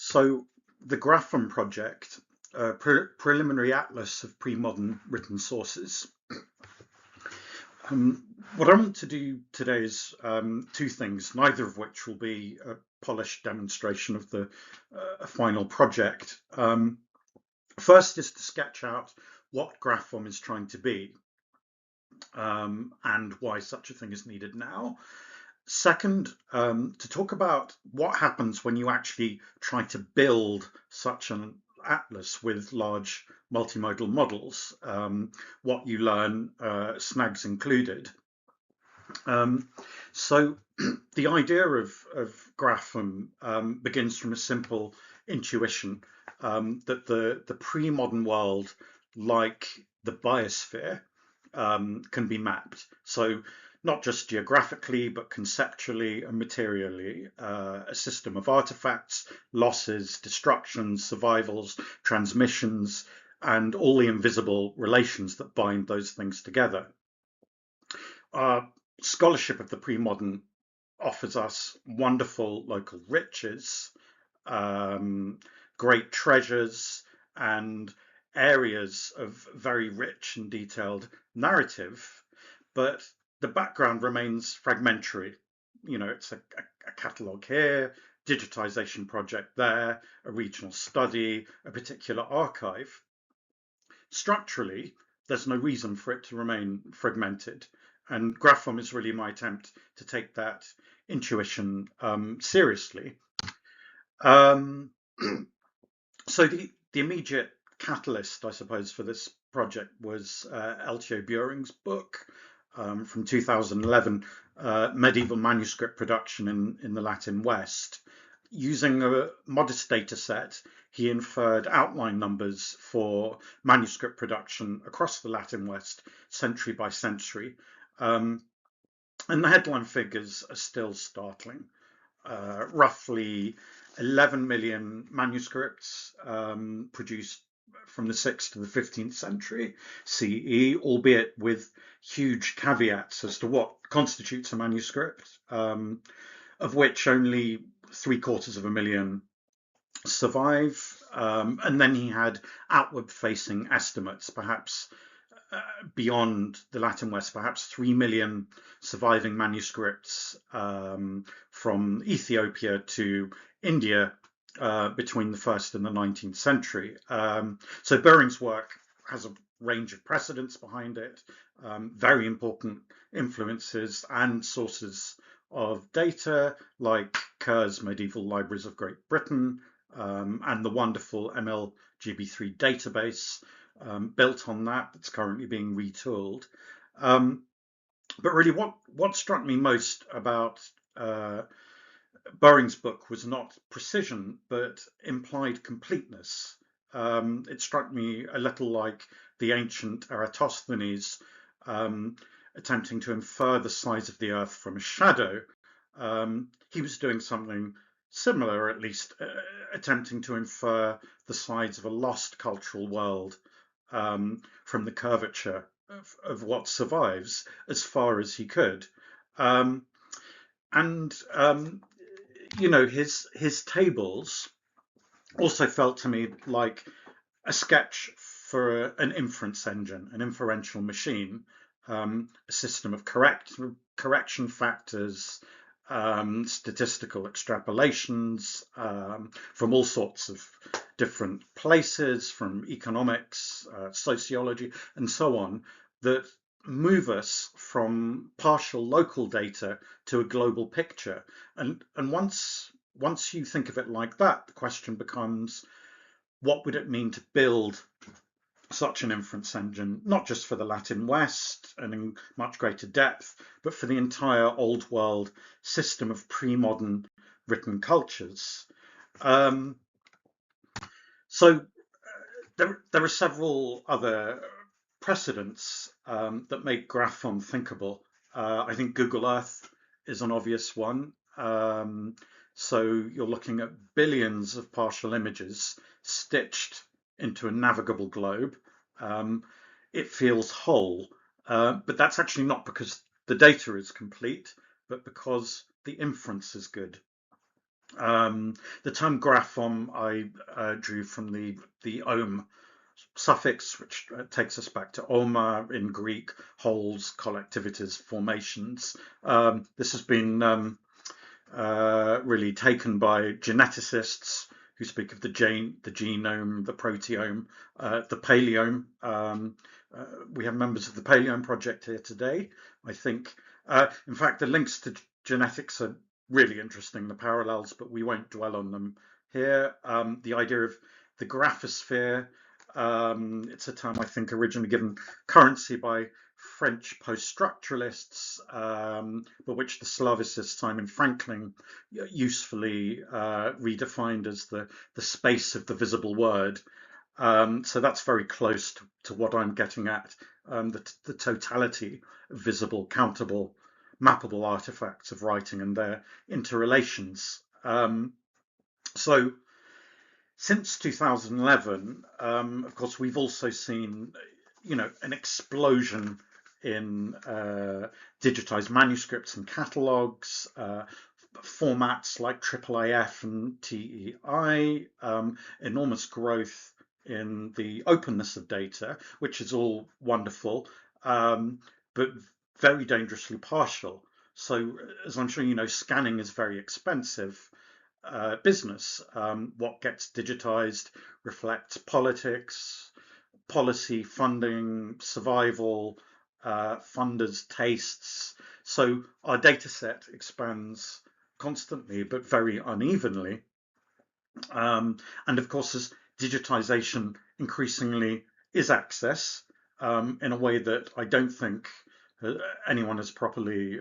So the Graphom project, a preliminary atlas of pre-modern written sources. Um, what I want to do today is two things, neither of which will be a polished demonstration of the final project. First is to sketch out what Graphom is trying to be and why such a thing is needed now. Second, to talk about what happens when you actually try to build such an atlas with large multimodal models, what you learn, snags included. So the idea of Graphom begins from a simple intuition that the pre-modern world, like the biosphere, can be mapped. So not just geographically, but conceptually and materially, a system of artifacts, losses, destructions, survivals, transmissions, and all the invisible relations that bind those things together. Scholarship of the pre-modern offers us wonderful local riches, great treasures, and areas of very rich and detailed narrative, but the background remains fragmentary. You know, it's a catalogue here, digitization project there, a regional study, a particular archive. Structurally, there's no reason for it to remain fragmented. And Graphom is really my attempt to take that intuition seriously. Um, so the immediate catalyst, I suppose, for this project was Eltio Buring's book from 2011, Medieval Manuscript Production in the Latin West. Using a modest data set, he inferred outline numbers for manuscript production across the Latin West, century by century. And the headline figures are still startling. Roughly 11 million manuscripts produced from the 6th to the 15th century CE, albeit with huge caveats as to what constitutes a manuscript, of which only 750,000 survive. And then he had outward facing estimates, perhaps beyond the Latin West, perhaps 3 million surviving manuscripts from Ethiopia to India between the 1st and the 19th century. So Buring's work has a range of precedents behind it, very important influences and sources of data like Kerr's Medieval Libraries of Great Britain and the wonderful MLGB3 database built on that's currently being retooled. But really what struck me most about Buring's book was not precision, but implied completeness. It struck me a little like the ancient Eratosthenes attempting to infer the size of the earth from a shadow. He was doing something similar, at least attempting to infer the size of a lost cultural world from the curvature of what survives as far as he could. And you know, his tables also felt to me like a sketch for an inference engine, an inferential machine, a system of correction factors, statistical extrapolations from all sorts of different places, from economics, sociology, and so on, that move us from partial local data to a global picture. And once you think of it like that, the question becomes, what would it mean to build such an inference engine, not just for the Latin West and in much greater depth, but for the entire Old World system of pre-modern written cultures? So there are several other precedents that make Graphom thinkable. I think Google Earth is an obvious one. So you're looking at billions of partial images stitched into a navigable globe. It feels whole, but that's actually not because the data is complete, but because the inference is good. The term Graphom I drew from the ohm suffix, which takes us back to oma in Greek, wholes, collectivities, formations. This has been really taken by geneticists who speak of the genome, the proteome, the paleome. We have members of the Paleome Project here today. I think, in fact, the links to genetics are really interesting, the parallels, but we won't dwell on them here. The idea of the graphosphere, it's a term I think originally given currency by French post-structuralists, but which the Slavicist Simon Franklin usefully redefined as the space of the visible word. So that's very close to what I'm getting at, the totality of visible, countable, mappable artifacts of writing and their interrelations. So since 2011, of course, we've also seen, an explosion in digitized manuscripts and catalogues, formats like IIIF and TEI, enormous growth in the openness of data, which is all wonderful, but very dangerously partial. So, as I'm sure you know, scanning is very expensive business. What gets digitized reflects politics, policy, funding, survival, funders' tastes. So our data set expands constantly but very unevenly. And of course, as digitization increasingly is access in a way that I don't think anyone is properly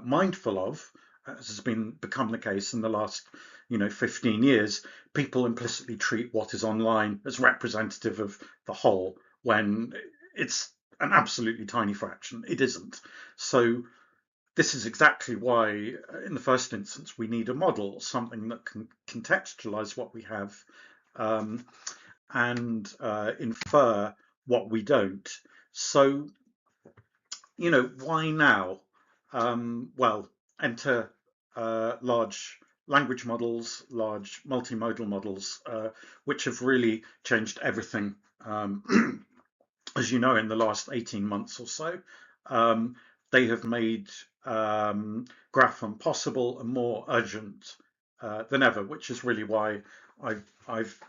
mindful of, as has become the case in the last 15 years, people implicitly treat what is online as representative of the whole when it's an absolutely tiny fraction. It isn't. So this is exactly why, in the first instance, we need a model, something that can contextualize what we have and infer what we don't. So, why now? Well, enter large language models, large multimodal models, which have really changed everything, as you know, in the last 18 months or so. They have made Graphom possible and more urgent than ever, which is really why I've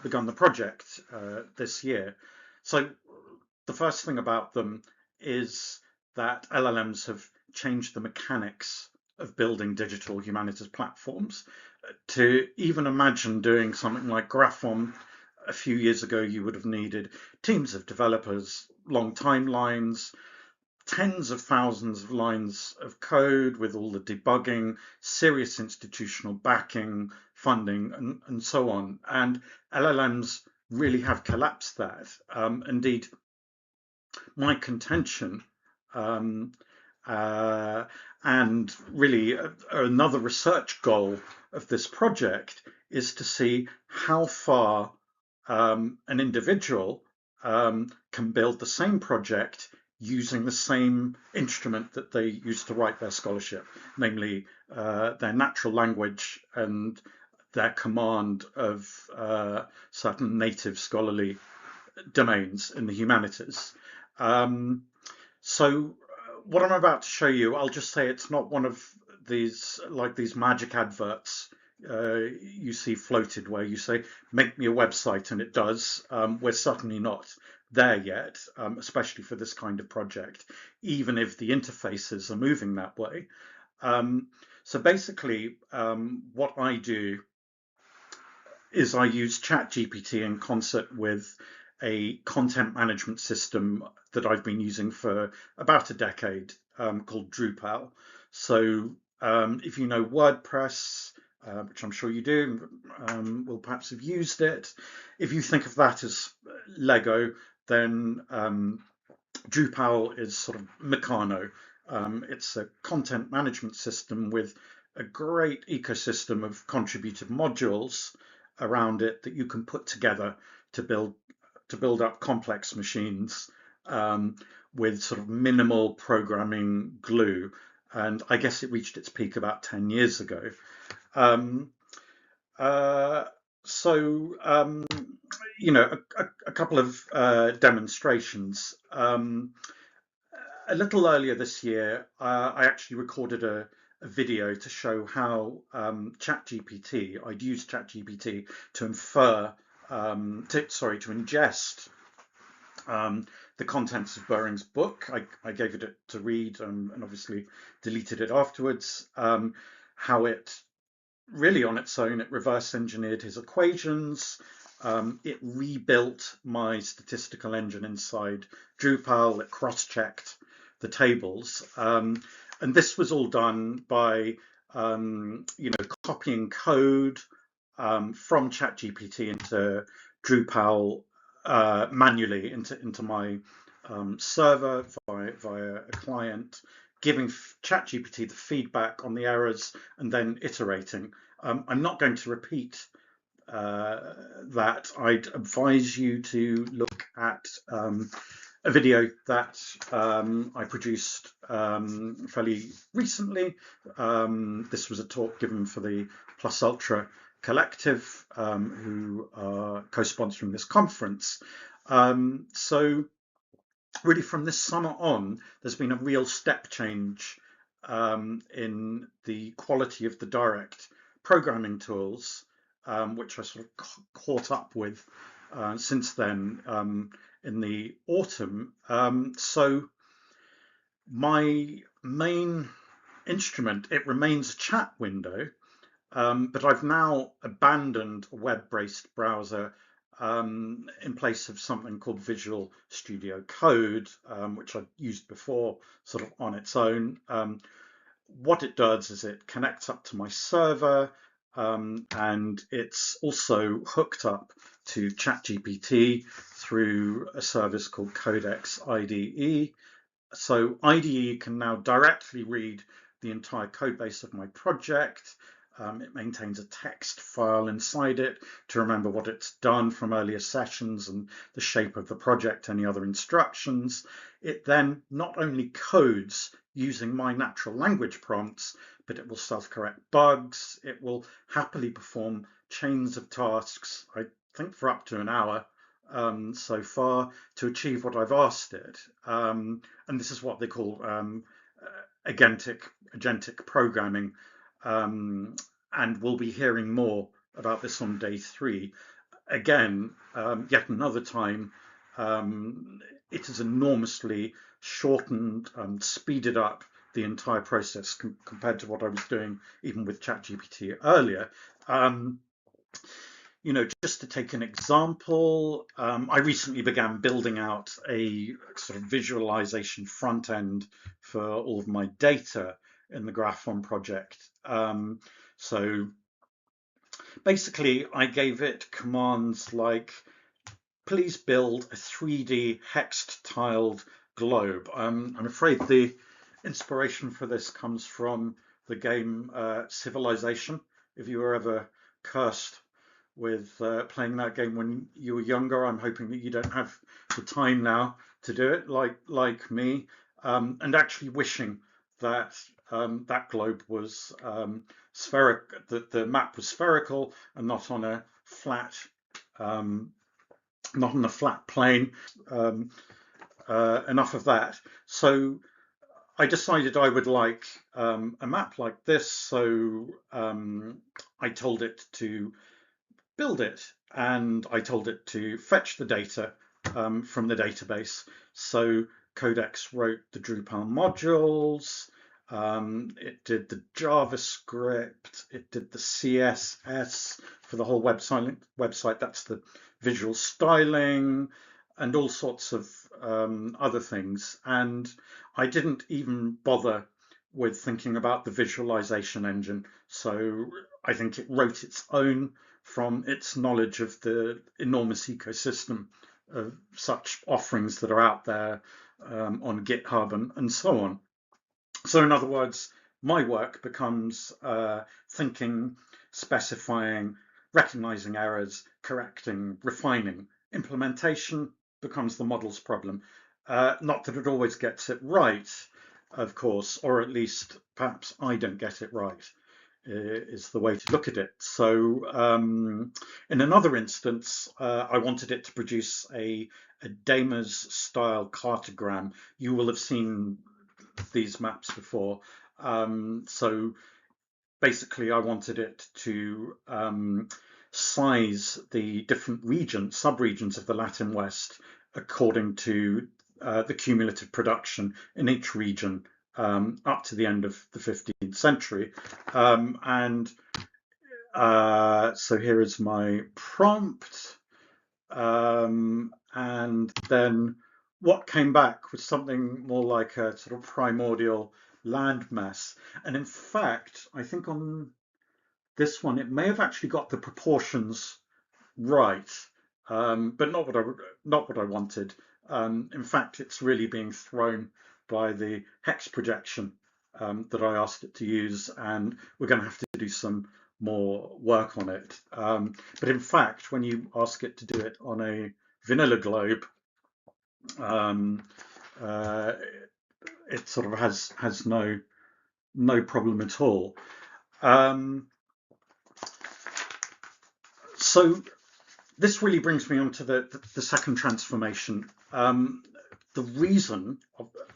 begun the project this year. So the first thing about them is that LLMs have changed the mechanics of building digital humanities platforms. To even imagine doing something like Graphom a few years ago, you would have needed teams of developers, long timelines, tens of thousands of lines of code with all the debugging, serious institutional backing, funding, and so on. And LLMs really have collapsed that. Indeed, my contention um, uh, and really another research goal of this project is to see how far an individual can build the same project using the same instrument that they used to write their scholarship, namely their natural language and their command of certain native scholarly domains in the humanities. Um, so what I'm about to show you, I'll just say it's not one of these magic adverts you see floated where you say, make me a website and it does. We're certainly not there yet, especially for this kind of project, even if the interfaces are moving that way. So basically, what I do is I use ChatGPT in concert with a content management system that I've been using for about a decade called Drupal. So if you know WordPress, which I'm sure you do, will perhaps have used it. If you think of that as Lego, then Drupal is sort of Meccano. It's a content management system with a great ecosystem of contributed modules around it that you can put together to build up complex machines with sort of minimal programming glue. And I guess it reached its peak about 10 years ago. Uh, so, a couple of demonstrations. A little earlier this year, I actually recorded a video to show how ChatGPT, I'd used ChatGPT to to ingest the contents of Buring's book. I gave it to read and obviously deleted it afterwards. How it really on its own, it reverse engineered his equations. It rebuilt my statistical engine inside Drupal. It cross-checked the tables. And this was all done by, copying code from ChatGPT into Drupal manually into my server via a client, giving ChatGPT the feedback on the errors and then iterating. I'm not going to repeat that. I'd advise you to look at a video that I produced fairly recently. This was a talk given for the Plus Ultra Collective, who are co-sponsoring this conference. So really from this summer on, there's been a real step change in the quality of the direct programming tools, which I sort of caught up with since then in the autumn. So my main instrument, it remains a chat window, but I've now abandoned a web-based browser in place of something called Visual Studio Code, which I'd used before sort of on its own. What it does is it connects up to my server, and it's also hooked up to ChatGPT through a service called Codex IDE. So IDE can now directly read the entire code base of my project. It maintains a text file inside it to remember what it's done from earlier sessions and the shape of the project, any other instructions. It then not only codes using my natural language prompts, but it will self-correct bugs. It will happily perform chains of tasks, I think for up to an hour so far, to achieve what I've asked it. And this is what they call agentic programming. And we'll be hearing more about this on day 3. Again, yet another time, it has enormously shortened and speeded up the entire process compared to what I was doing even with ChatGPT earlier. Just to take an example, I recently began building out a sort of visualization front end for all of my data in the Graphom project. So basically, I gave it commands like, please build a 3D hexed tiled globe. I'm afraid the inspiration for this comes from the game Civilization. If you were ever cursed with playing that game when you were younger, I'm hoping that you don't have the time now to do it like me, and actually wishing that that globe was spherical, that the map was spherical and not on a flat plane. Enough of that. So I decided I would like a map like this. So I told it to build it, and I told it to fetch the data from the database. So Codex wrote the Drupal modules, it did the JavaScript, it did the CSS for the whole website. That's the visual styling and all sorts of other things. And I didn't even bother with thinking about the visualization engine. So I think it wrote its own from its knowledge of the enormous ecosystem of such offerings that are out there on GitHub and so on. So in other words, my work becomes thinking, specifying, recognizing errors, correcting, refining. Implementation becomes the model's problem. Not that it always gets it right, of course, or at least perhaps I don't get it right. is the way to look at it. So in another instance, I wanted it to produce a Damers style cartogram. You will have seen these maps before. So basically, I wanted it to size the different regions, subregions of the Latin West according to the cumulative production in each region up to the end of the 15th century. And so here is my prompt. And then what came back was something more like a sort of primordial landmass. And in fact, I think on this one, it may have actually got the proportions right, but not what I wanted. In fact, it's really being thrown by the hex projection that I asked it to use, and we're going to have to do some more work on it. But in fact, when you ask it to do it on a vanilla globe, um, uh, it sort of has no problem at all. So this really brings me on to the second transformation. The reason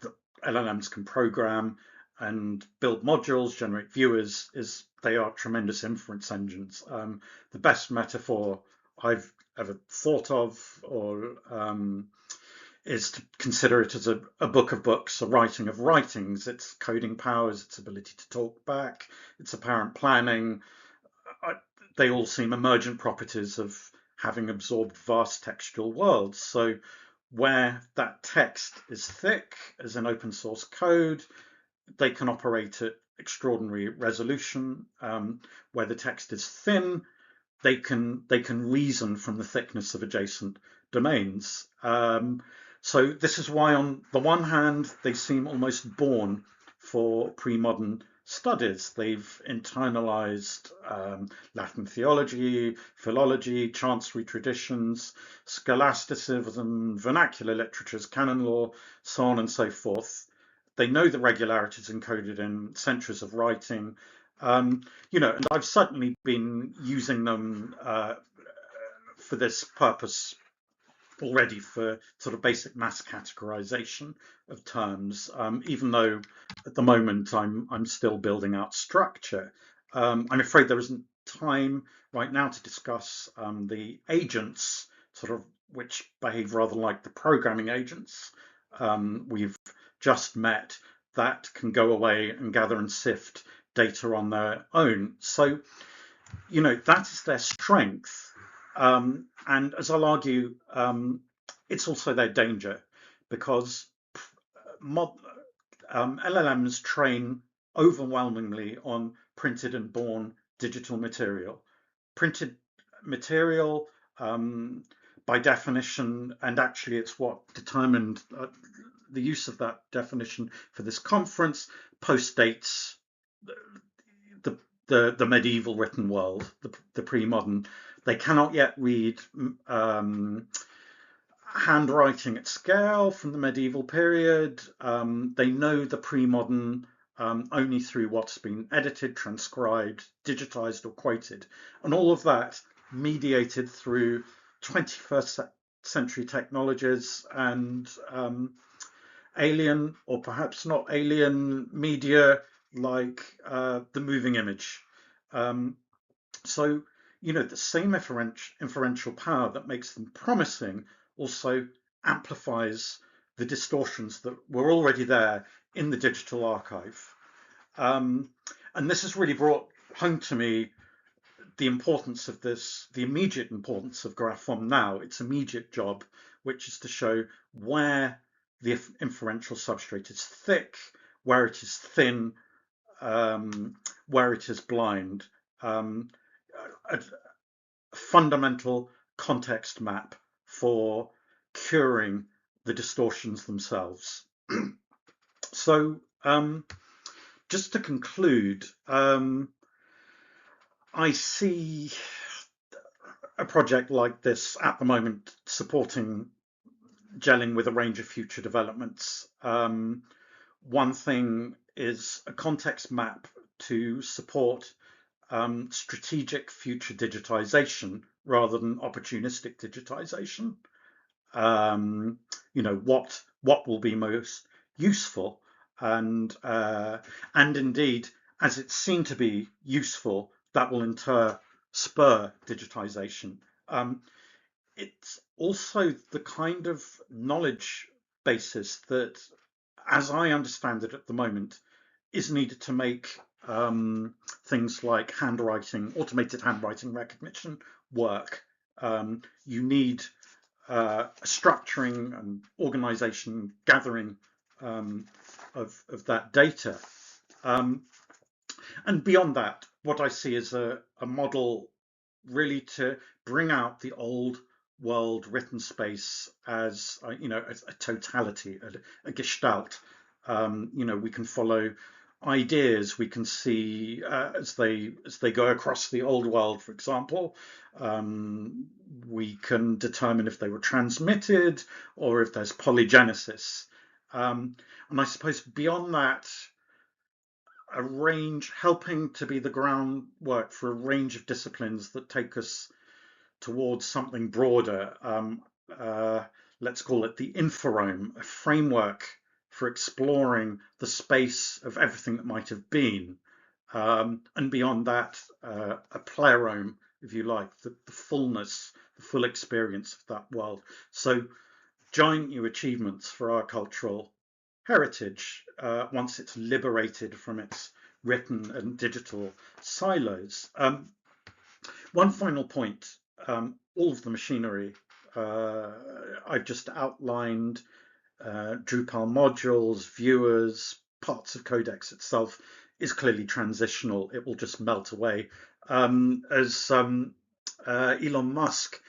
that LLMs can program and build modules, generate viewers, is they are tremendous inference engines. The best metaphor I've ever thought of, or is to consider it as a book of books, a writing of writings. Its coding powers, its ability to talk back, its apparent planning, they all seem emergent properties of having absorbed vast textual worlds. So where that text is thick, as in open source code, they can operate at extraordinary resolution. Where the text is thin, they can reason from the thickness of adjacent domains. So this is why, on the one hand, they seem almost born for pre-modern studies. They've internalized Latin theology, philology, chancery traditions, scholasticism, vernacular literatures, canon law, so on and so forth. They know the regularities encoded in centuries of writing. And I've certainly been using them for this purpose already, for sort of basic mass categorization of terms, even though at the moment I'm still building out structure. I'm afraid there isn't time right now to discuss the agents, sort of, which behave rather like the programming agents we've just met, that can go away and gather and sift data on their own. So, that is their strength. And as I'll argue, it's also their danger, because LLMs train overwhelmingly on printed and born digital material. Printed material, by definition, and actually it's what determined the use of that definition for this conference, postdates the medieval written world, the pre-modern. They cannot yet read handwriting at scale from the medieval period. They know the pre-modern only through what's been edited, transcribed, digitized, or quoted, and all of that mediated through 21st century technologies and alien, or perhaps not alien, media like the moving image. So, the same inferential power that makes them promising also amplifies the distortions that were already there in the digital archive. And this has really brought home to me the importance of this, the immediate importance of Graphom now, its immediate job, which is to show where the inferential substrate is thick, where it is thin, where it is blind. A fundamental context map for curing the distortions themselves. So, just to conclude, I see a project like this at the moment supporting gelling with a range of future developments. One thing is a context map to support strategic future digitization rather than opportunistic digitization. You know, what will be most useful, and indeed, as it's seen to be useful, that will in turn spur digitization. It's also the kind of knowledge basis that, as I understand it at the moment, is needed to make things like handwriting, automated handwriting recognition work. You need structuring and organization, gathering of that data. And beyond that, what I see is a model really to bring out the old world written space as as a totality, a gestalt. We can follow ideas. We can see as they go across the old world, for example. We can determine if they were transmitted or if there's polygenesis. And I suppose beyond that, a range, helping to be the groundwork for a range of disciplines that take us towards something broader. Uh, let's call it the inforome, a framework for exploring the space of everything that might have been. And beyond that, a plerome, if you like, the fullness, the full experience of that world. So giant new achievements for our cultural heritage once it's liberated from its written and digital silos. One final point, all of the machinery I've just outlined, Drupal modules, viewers, parts of Codex itself, is clearly transitional. It will just melt away. As Elon Musk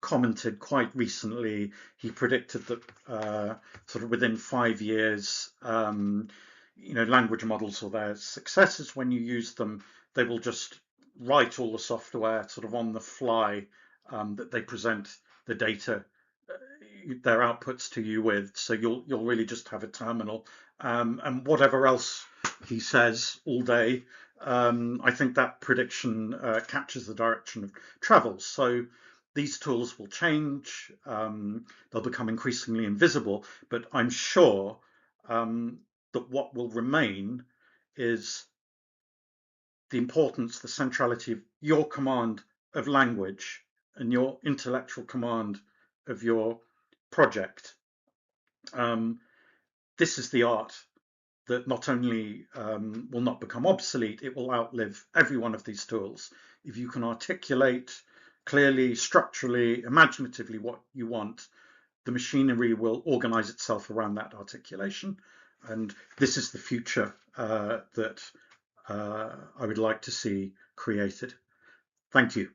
commented quite recently, he predicted that sort of within 5 years, language models or their successors, when you use them, they will just write all the software sort of on the fly that they present the data, their outputs to you with. So you'll really just have a terminal, and whatever else he says all day. I think that prediction captures the direction of travel. So these tools will change. They'll become increasingly invisible, but I'm sure that what will remain is the importance, the centrality of your command of language and your intellectual command of your project. This is the art that not only will not become obsolete, it will outlive every one of these tools. If you can articulate clearly, structurally, imaginatively what you want, the machinery will organize itself around that articulation. And this is the future that I would like to see created. Thank you.